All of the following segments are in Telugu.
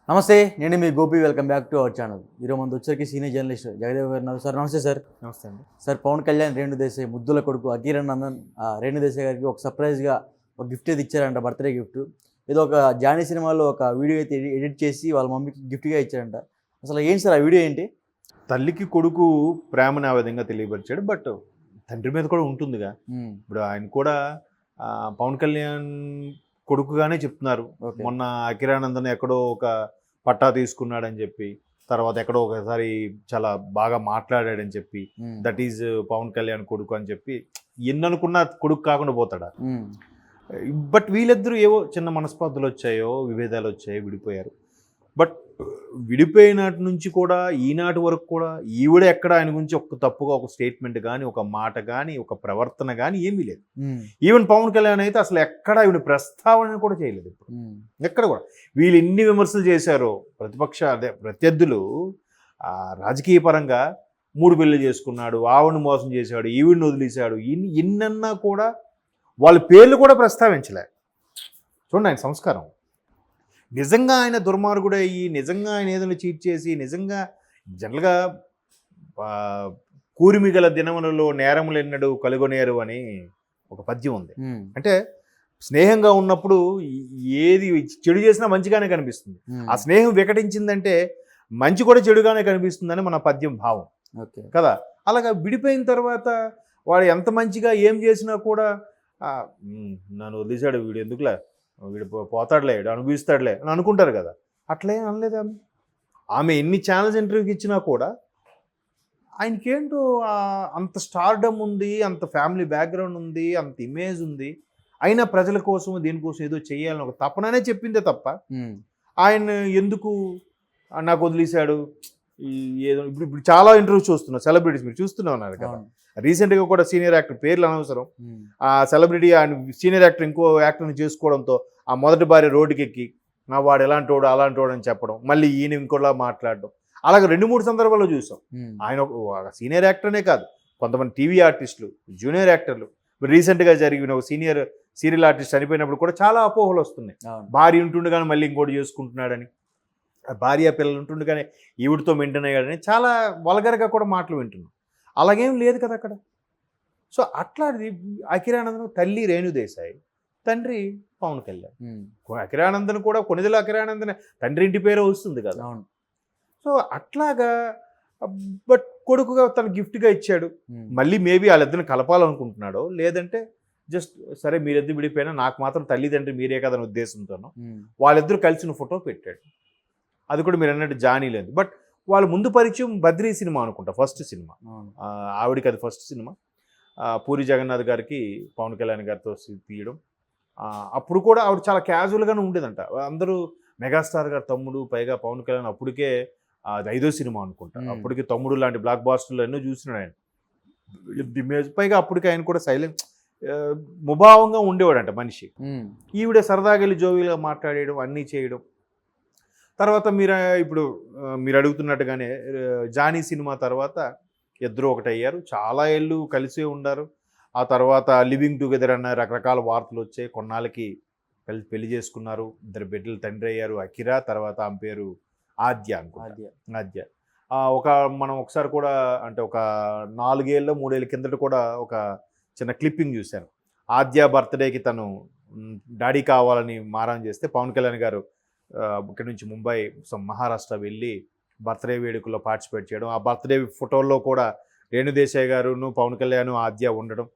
నమస్తే, నేను మీ Gopi. Welcome back to our channel. ఈరోజు మన వచ్చరికి సీనియర్ జర్నలిస్ట్ జగదేవ్ గారు ఉన్నారు. సార్ నమస్తే సార్. నమస్తే అండి. సార్, పవన్ కళ్యాణ్ రేణు దేశాయ్ ముద్దుల కొడుకు అకిరణ్ రేణు దేశాయ్ గారికి ఒక సర్ప్రైజ్గా ఒక గిఫ్ట్ అయితే ఇచ్చారంట, బర్త్డే గిఫ్ట్. ఏదో ఒక జానీ సినిమాలో ఒక వీడియో అయితే ఎడిట్ చేసి వాళ్ళ మమ్మీకి గిఫ్ట్గా ఇచ్చారంట. అసలు ఏంటి సార్ ఆ వీడియో ఏంటి? తల్లికి కొడుకు ప్రేమను ఆ విధంగా తెలియపరిచాడు. బట్ తండ్రి మీద కూడా ఉంటుందిగా. ఇప్పుడు ఆయన కూడా పవన్ కళ్యాణ్ కొడుకుగానే చెప్తున్నారు. మొన్న అకిరానందన్ ఎక్కడో ఒక పట్టా తీసుకున్నాడని చెప్పి, తర్వాత ఎక్కడో ఒకసారి చాలా బాగా మాట్లాడాడని చెప్పి, దట్ ఈజ్ పవన్ కళ్యాణ్ కొడుకు అని చెప్పి ఎన్ననుకున్నా కొడుకు కాకుండా పోతాడా? బట్ వీళ్ళిద్దరూ ఏవో చిన్న మనస్పర్ధలు వచ్చాయో, విభేదాలు వచ్చాయో, విడిపోయారు. బట్ విడిపోయినటి నుంచి కూడా ఈనాటి వరకు కూడా ఈవిడ ఎక్కడ ఆయన గురించి ఒక తప్పుగా ఒక స్టేట్మెంట్ కానీ, ఒక మాట కానీ, ఒక ప్రవర్తన కానీ ఏమీ లేదు. ఈవెన్ పవన్ కళ్యాణ్ అయితే అసలు ఎక్కడ ఈవిడ ప్రస్తావన కూడా చేయలేదు. ఇప్పుడు ఎక్కడ కూడా వీళ్ళు ఎన్ని విమర్శలు చేశారో ప్రత్యర్థులు రాజకీయ పరంగా 3 పెళ్లి చేసుకున్నాడు, ఆవిడని మోసం చేశాడు, ఈవిడిని వదిలేశాడు, ఇన్నన్నా కూడా వాళ్ళ పేర్లు కూడా ప్రస్తావించలే. చూడండి ఆయన సంస్కారం. నిజంగా ఆయన దుర్మార్గుడు అయ్యి, నిజంగా ఆయన ఏదైనా చీట్ చేసి, నిజంగా జనరల్గా కూరిమి గల దినములలో నేరములు ఎన్నడు కలుగొనేరు అని ఒక పద్యం ఉంది. అంటే స్నేహంగా ఉన్నప్పుడు ఏది చెడు చేసినా మంచిగానే కనిపిస్తుంది. ఆ స్నేహం వికటించిందంటే మంచి కూడా చెడుగానే కనిపిస్తుందని మన పద్యం భావం కదా. అలాగా విడిపోయిన తర్వాత వాడు ఎంత మంచిగా ఏం చేసినా కూడా నన్ను వదిలేశాడు, వీడు ఎందుకులే, వీడు పోతాడులే, వీడు అనుభవిస్తాడులే అని అనుకుంటారు కదా. అట్లే అనలేదు ఆమె ఎన్ని ఛానల్స్ ఇంటర్వ్యూకి ఇచ్చినా కూడా ఆయనకేంటో అంత స్టార్డమ్ ఉంది, అంత ఫ్యామిలీ బ్యాక్గ్రౌండ్ ఉంది, అంత ఇమేజ్ ఉంది. అయినా ప్రజల కోసం దీనికోసం ఏదో చేయాలని ఒక తపననే చెప్పిందే తప్ప ఆయన ఎందుకు నాకు వదిలేశాడు ఏదో. ఇప్పుడు చాలా ఇంటర్వ్యూస్ చూస్తున్నాం, సెలబ్రిటీస్ మీరు చూస్తూనే ఉన్నారు కదా. రీసెంట్గా కూడా సీనియర్ యాక్టర్, పేర్లు అనవసరం, ఆ సెలబ్రిటీ ఆయన సీనియర్ యాక్టర్ ఇంకో యాక్టర్ని చేసుకోవడంతో ఆ మొదటి భార్య రోడ్డుకి ఎక్కి వాడు ఎలాంటోడు అలాంటోడు అని చెప్పడం, మళ్ళీ ఈయన ఇంకోలా మాట్లాడడం, అలాగే 2-3 సందర్భాల్లో చూసాం. ఆయన ఒక సీనియర్ యాక్టర్నే కాదు, కొంతమంది టీవీ ఆర్టిస్టులు, జూనియర్ యాక్టర్లు. రీసెంట్గా జరిగిన ఒక సీరియల్ ఆర్టిస్ట్ చనిపోయినప్పుడు కూడా చాలా అపోహలు వస్తున్నాయి. భార్య ఉంటుండగానే మళ్ళీ ఇంకోటి చేసుకుంటున్నాడని, భార్య పిల్లలు ఉంటుండగానే ఈవిడితో మెయింటైన్ అయ్యాడని చాలా వల్గర్గా కూడా మాటలు వింటున్నాం. అలాగేం లేదు కదా అక్కడ. సో అట్లాంటిది అకిరానందన్ తల్లి రేణు దేశాయ్, తండ్రి పవన్ కళ్యాణ్. అకిరానందన్ కూడా కొనిదెల అకిరానందన్ తండ్రి ఇంటి పేరే వస్తుంది కదా. సో అట్లాగా బట్ కొడుకుగా తను గిఫ్ట్గా ఇచ్చాడు. మళ్ళీ మేబీ వాళ్ళిద్దరిని కలపాలనుకుంటున్నాడో, లేదంటే జస్ట్ సరే మీరిద్దరు విడిపోయినా నాకు మాత్రం తల్లిదండ్రి మీరే కదని ఉద్దేశంతోనో వాళ్ళిద్దరూ కలిసిన ఫోటో పెట్టాడు. అది కూడా మీరు అన్నట్టు జానీ లేదు. బట్ వాళ్ళ ముందు పరిచయం బద్రీ సినిమా అనుకుంటా, ఫస్ట్ సినిమా ఆవిడికి, అది ఫస్ట్ సినిమా. పూరి జగన్నాథ్ గారికి పవన్ కళ్యాణ్ గారితో తీయడం. అప్పుడు కూడా ఆవిడ చాలా క్యాజువల్గానే ఉండేదంట. అందరూ మెగాస్టార్ గారు తమ్ముడు, పైగా పవన్ కళ్యాణ్ అప్పటికే అది 5వ సినిమా అనుకుంటా. అప్పటికి తమ్ముడు లాంటి బ్లాక్ బాస్టర్లు ఎన్నో చూసినాడు ఆయన. ఇమేజ్ పైగా అప్పటికి ఆయన కూడా సైలెంట్ ముభావంగా ఉండేవాడంట మనిషి. ఈవిడ సరదాగా వెళ్ళి జోవిగా మాట్లాడేయడం, అన్నీ చేయడం. తర్వాత ఇప్పుడు మీరు అడుగుతున్నట్టుగానే జానీ సినిమా తర్వాత ఇద్దరు ఒకటయ్యారు, చాలా ఏళ్ళు కలిసే ఉన్నారు. ఆ తర్వాత లివింగ్ టుగెదర్ అన్న రకరకాల వార్తలు వచ్చాయి. కొన్నాళ్ళకి పెళ్లి చేసుకున్నారు, 2 బిడ్డలు తండ్రి అయ్యారు. అకిరా, తర్వాత ఆమె పేరు ఆద్య. మనం ఒకసారి కూడా అంటే ఒక 4 ఏళ్ళ 3 ఏళ్ళ కిందట కూడా ఒక చిన్న క్లిప్పింగ్ చూశాను. ఆద్య బర్త్డేకి తను డాడీ కావాలని మారం చేస్తే పవన్ కళ్యాణ్ గారు ఇక్కడి నుంచి ముంబై మహారాష్ట్ర వెళ్ళి బర్త్డే వేడుకల్లో పార్టిసిపేట్ చేయడం. ఆ బర్త్డే ఫోటోల్లో కూడా రేణు దేశాయ్ గారును, పవన్ కళ్యాణ్, ఆద్య ఉండడం.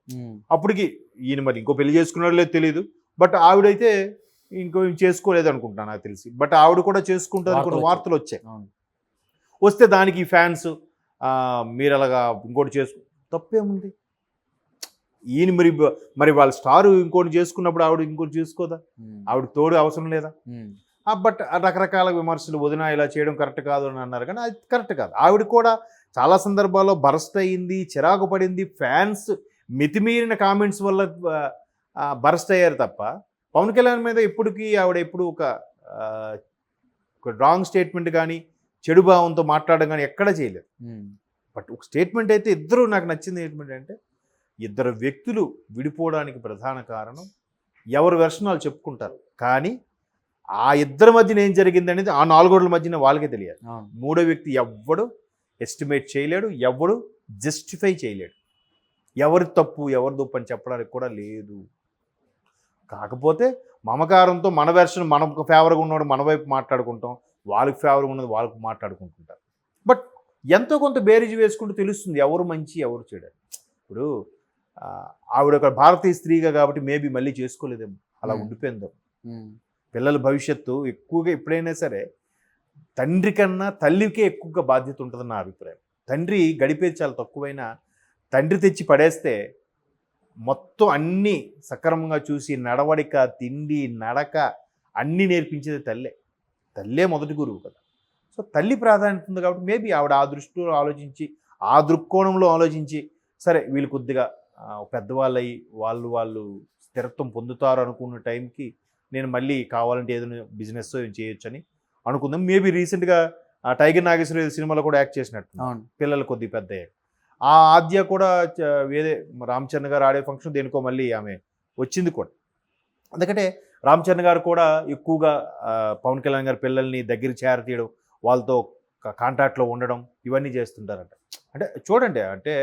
అప్పటికి ఈయన మరి ఇంకో పెళ్లి చేసుకున్నాడో లేదో తెలియదు. బట్ ఆవిడైతే ఇంకో చేసుకోలేదు అనుకుంటున్నాను నాకు తెలిసి. బట్ ఆవిడ కూడా చేసుకుంటుంది కొన్ని వార్తలు వచ్చాయి. వస్తే దానికి ఫ్యాన్స్ మీరు అలాగా ఇంకోటి తప్పేముంది? ఈయన మరి వాళ్ళ స్టారు ఇంకోటి చేసుకున్నప్పుడు ఆవిడ ఇంకోటి చేసుకోదా? ఆవిడ తోడు అవసరం లేదా? బట్ రకరకాల విమర్శలు, వదిన ఇలా చేయడం కరెక్ట్ కాదు అని అన్నారు. కానీ అది కరెక్ట్ కాదు. ఆవిడ కూడా చాలా సందర్భాల్లో బరస్ట్ అయ్యింది, చిరాకు పడింది. ఫ్యాన్స్ మితిమీరిన కామెంట్స్ వల్ల బరస్ట్ అయ్యారు తప్ప పవన్ కళ్యాణ్ మీద ఆవిడ ఎప్పుడు ఒక రాంగ్ స్టేట్మెంట్ కానీ, చెడు భావంతో మాట్లాడడం కానీ ఎక్కడా చేయలేదు. బట్ ఒక స్టేట్మెంట్ అయితే ఇద్దరు, నాకు నచ్చింది ఏంటంటే, ఇద్దరు వ్యక్తులు విడిపోవడానికి ప్రధాన కారణం ఎవరి వెర్షన్ వాళ్ళు చెప్పుకుంటారు, కానీ ఆ ఇద్దరి మధ్యన ఏం జరిగింది అనేది ఆ 4 గోడల మధ్యన వాళ్ళకే తెలియాలి. అవును. మూడో వ్యక్తి ఎవ్వడు ఎస్టిమేట్ చేయలేడు, ఎవ్వడు జస్టిఫై చేయలేడు. ఎవరి తప్పు ఎవరి తప్పు అని చెప్పడానికి కూడా లేదు. కాకపోతే మమకారంతో మన వెర్షన్ మనకు ఫేవర్గా ఉన్నవాడు మన వైపు మాట్లాడుకుంటాం, వాళ్ళకి ఫేవర్గా ఉన్నది వాళ్ళకు మాట్లాడుకుంటుంటారు. బట్ ఎంతో కొంత బేరీజు వేసుకుంటూ తెలుస్తుంది ఎవరు మంచి ఎవరు చెడు. ఇప్పుడు ఆవిడ ఒక భారతీయ స్త్రీగా కాబట్టి మేబీ మళ్ళీ చేసుకోలేదేమో, అలా ఉండిపోయిందో. పిల్లల భవిష్యత్తు ఎక్కువగా ఎప్పుడైనా సరే తండ్రి కన్నా తల్లికే ఎక్కువగా బాధ్యత ఉంటుందని నా అభిప్రాయం. తండ్రి గడిపేది చాలా తక్కువైనా తండ్రి తెచ్చి పడేస్తే మొత్తం అన్నీ సక్రమంగా చూసి నడవడిక, తిండి, నడక అన్నీ నేర్పించేది తల్లే మొదటి గురువు కదా. సో తల్లి ప్రాధాన్యత ఉంది కాబట్టి మేబీ ఆవిడ ఆ దృష్టిలో ఆలోచించి ఆ దృక్కోణంలో ఆలోచించి సరే వీళ్ళు కొద్దిగా పెద్దవాళ్ళయి వాళ్ళు స్థిరత్వం పొందుతారు అనుకున్న టైంకి నేను మళ్ళీ కావాలంటే ఏదైనా బిజినెస్ ఏం చేయొచ్చని అనుకుందాం. మేబీ రీసెంట్గా టైగర్ నాగేశ్వర సినిమాలో కూడా యాక్ట్ చేసినట్టు పిల్లలు కొద్దిగా పెద్ద అయ్యారు. ఆ ఆద్య కూడా వేరే రామ్ చరణ్ గారు ఆడే ఫంక్షన్ దేనికో మళ్ళీ ఆమె వచ్చింది కూడా. ఎందుకంటే రామ్ చరణ్ గారు కూడా ఎక్కువగా పవన్ కళ్యాణ్ గారి పిల్లల్ని దగ్గర చేరతీయడం, వాళ్ళతో కాంటాక్ట్లో ఉండడం ఇవన్నీ చేస్తుంటారంట. అంటే చూడండి, అంటే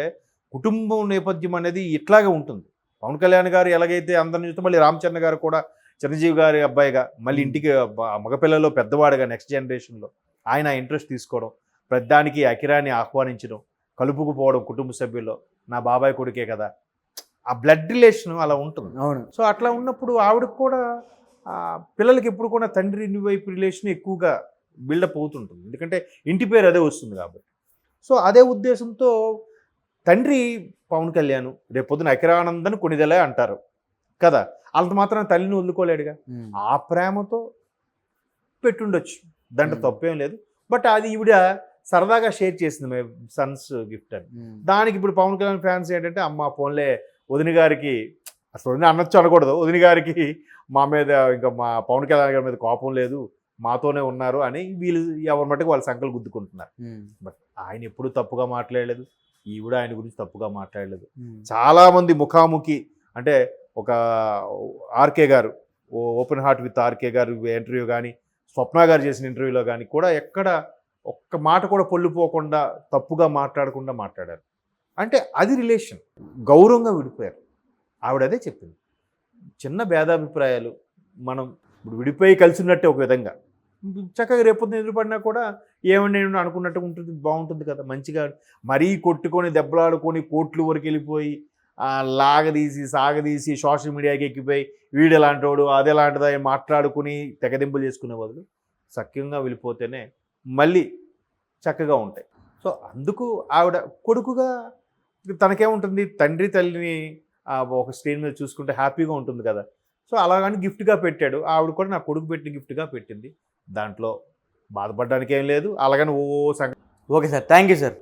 కుటుంబం నేపథ్యం అనేది ఇట్లాగే ఉంటుంది. పవన్ కళ్యాణ్ గారు ఎలాగైతే అందరిని చూస్తే మళ్ళీ రామ్ చరణ్ గారు కూడా చిరంజీవి గారి అబ్బాయిగా మళ్ళీ ఇంటికి మగపిల్లల్లో పెద్దవాడుగా నెక్స్ట్ జనరేషన్లో ఆయన ఇంట్రెస్ట్ తీసుకోవడం, పెద్దానికి అకిరాని ఆహ్వానించడం, కలుపుకుపోవడం కుటుంబ సభ్యుల్లో, నా బాబాయ్ కొడుకే కదా, ఆ బ్లడ్ రిలేషన్ అలా ఉంటుంది. అవును. సో అట్లా ఉన్నప్పుడు ఆవిడకు కూడా పిల్లలకి ఎప్పుడు కూడా తండ్రి వైపు రిలేషన్ ఎక్కువగా బిల్డప్ అవుతుంటుంది. ఎందుకంటే ఇంటి పేరు అదే వస్తుంది కాబట్టి. సో అదే ఉద్దేశంతో తండ్రి పవన్ కళ్యాణ్ రేపొద్దున అకిరానందని కొనిదెలే అంటారు కదా, అంత మాత్రం తల్లిని వదులుకోలేడుగా. ఆ ప్రేమతో పెట్టుండొచ్చు, దాంట్లో తప్పేం లేదు. బట్ అది ఈవిడ సరదాగా షేర్ చేసింది మై సన్స్ గిఫ్ట్ అని. దానికి ఇప్పుడు పవన్ కళ్యాణ్ ఫ్యాన్స్ ఏంటంటే అమ్మ ఫోన్లే వదిన గారికి, అసలు వదిన అనొచ్చు అనకూడదు, వదిన గారికి మా మీద ఇంకా మా పవన్ కళ్యాణ్ గారి మీద కోపం లేదు, మాతోనే ఉన్నారు అని వీళ్ళు ఎవరి మట్టుకు వాళ్ళ సంకలు గుద్దుకుంటున్నారు. బట్ ఆయన ఎప్పుడూ తప్పుగా మాట్లాడలేదు, ఈవిడ ఆయన గురించి తప్పుగా మాట్లాడలేదు. చాలామంది ముఖాముఖి అంటే ఒక ఆర్కే గారు ఓపెన్ హార్ట్ విత్ ఆర్కే గారు ఇంటర్వ్యూ కానీ, స్వప్న గారు చేసిన ఇంటర్వ్యూలో కానీ కూడా ఎక్కడ ఒక్క మాట కూడా పొల్లిపోకుండా తప్పుగా మాట్లాడకుండా మాట్లాడారు. అంటే అది రిలేషన్, గౌరవంగా విడిపోయారు. ఆవిడ అదే చెప్పింది, చిన్న భేదాభిప్రాయాలు మనం ఇప్పుడు విడిపోయి కలిసి ఉన్నట్టే ఒక విధంగా చక్కగా రేపొద్దున ఎదురుపడినా కూడా ఏమండి అనుకున్నట్టు ఉంటుంది, బాగుంటుంది కదా మంచిగా. మరీ కొట్టుకొని దెబ్బలాడుకొని కోట్లు వరకు వెళ్ళిపోయి లాగదీసి సాగదీసి సోషల్ మీడియాకి ఎక్కిపోయి వీడు ఎలాంటోడు అది ఎలాంటిదా మాట్లాడుకుని తెగదింపులు చేసుకునే బదులు సఖ్యంగా వెళ్ళిపోతేనే మళ్ళీ చక్కగా ఉంటాయి. సో అందుకు ఆవిడ కొడుకుగా తనకేముంటుంది, తండ్రి తల్లిని ఒక స్క్రీన్ మీద చూసుకుంటే హ్యాపీగా ఉంటుంది కదా. సో అలాగని గిఫ్ట్గా పెట్టాడు, ఆవిడ కూడా నా కొడుకు పెట్టిన గిఫ్ట్గా పెట్టింది. దాంట్లో బాధపడడానికి ఏం లేదు. అలాగని okay sir, thank you sir.